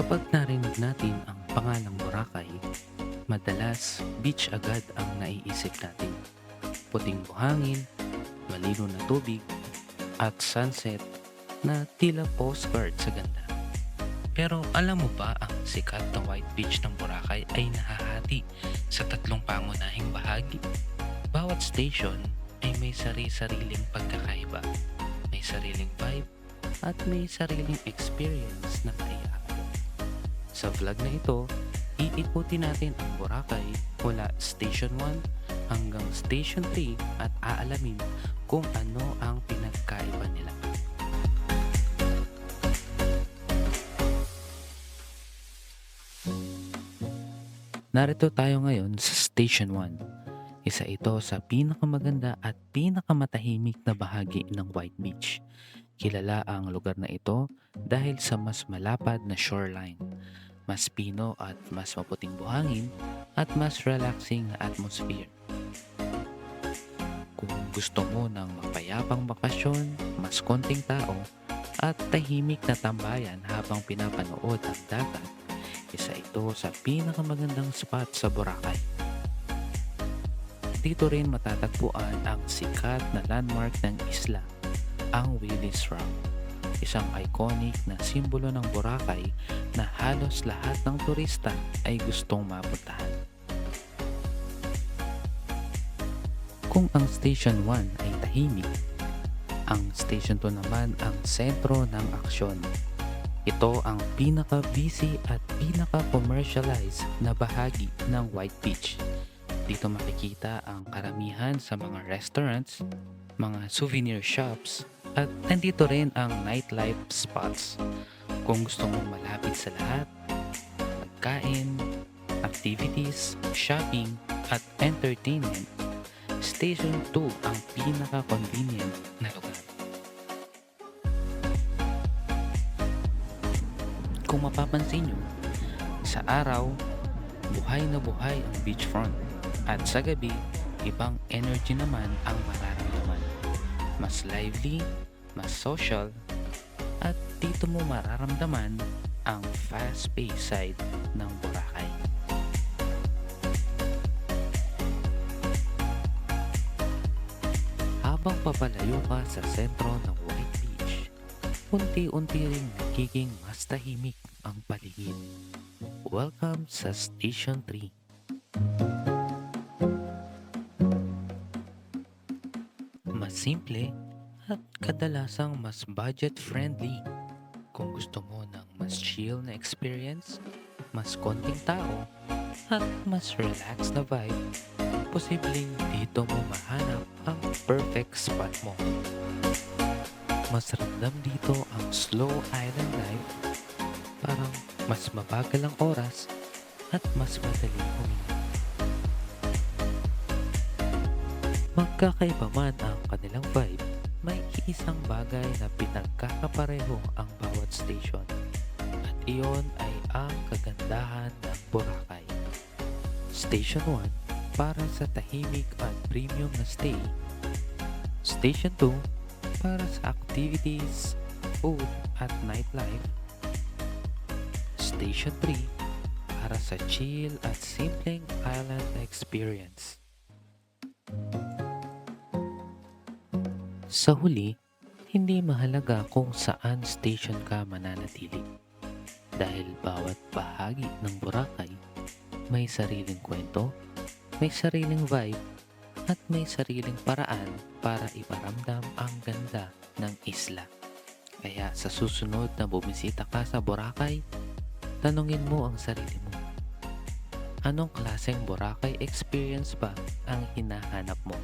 Kapag narinig natin ang pangalang Boracay, madalas beach agad ang naiisip natin. Puting buhangin, malino na tubig, at sunset na tila postcard sa ganda. Pero alam mo ba ang sikat na white beach ng Boracay ay nahahati sa tatlong pangunahing bahagi? Bawat station ay may sari-sariling pagkakaiba, may sariling vibe, at may sariling experience na maiahalo. Sa vlog na ito, iikutin natin ang Boracay mula Station 1 hanggang Station 3 at aalamin kung ano ang pinagkaiba nila. Narito tayo ngayon sa Station 1. Isa ito sa pinakamaganda at pinakamatahimik na bahagi ng White Beach. Kilala ang lugar na ito dahil sa mas malapad na shoreline, mas pino at mas maputing buhangin at mas relaxing na atmosphere. Kung gusto mo ng mapayapang bakasyon, mas konting tao, at tahimik na tambayan habang pinapanood ang dagat, isa ito sa pinakamagandang spot sa Boracay. Dito rin matatagpuan ang sikat na landmark ng isla, ang Willis Rock, isang iconic na simbolo ng Boracay na halos lahat ng turista ay gustong mapuntahan. Kung ang Station 1 ay tahimik, ang Station 2 naman ang sentro ng aksyon. Ito ang pinaka-busy at pinaka-commercialized na bahagi ng White Beach. Dito makikita ang karamihan sa mga restaurants, mga souvenir shops, at nandito rin ang nightlife spots. Kung gusto mong malapit sa lahat, pagkain, activities, shopping, at entertainment, Station 2 ang pinaka-convenient na lugar. Kung mapapansin nyo, sa araw, buhay na buhay ang beachfront. At sa gabi, ibang energy naman ang mararamdaman. Mas lively, mas social, at dito mo mararamdaman ang fast-paced side ng Boracay. Habang papalayo ka sa sentro ng White Beach, unti-unti ring nagiging mas tahimik ang paligid. Welcome sa Station 3. Mas simple at kadalasang mas budget-friendly. Kung gusto mo ng mas chill na experience, mas konting tao, at mas relaxed na vibe, posibleng dito mo mahanap ang perfect spot mo. Mas ramdam dito ang slow island life, parang mas mabagal ang oras at mas madaling huminga. Magkakaiba man ang kanilang vibe, may isang bagay na pinagkakapareho ang bawat station, at iyon ay ang kagandahan ng Boracay. Station 1 para sa tahimik at premium na stay. Station 2 para sa activities, food at nightlife. Station 3 para sa chill at simpleng island experience. Sa huli, hindi mahalaga kung saan station ka mananatili dahil bawat bahagi ng Boracay may sariling kwento, may sariling vibe, at may sariling paraan para iparamdam ang ganda ng isla. Kaya sa susunod na bumisita ka sa Boracay, tanungin mo ang sarili mo. Anong klaseng Boracay experience ba ang hinahanap mo?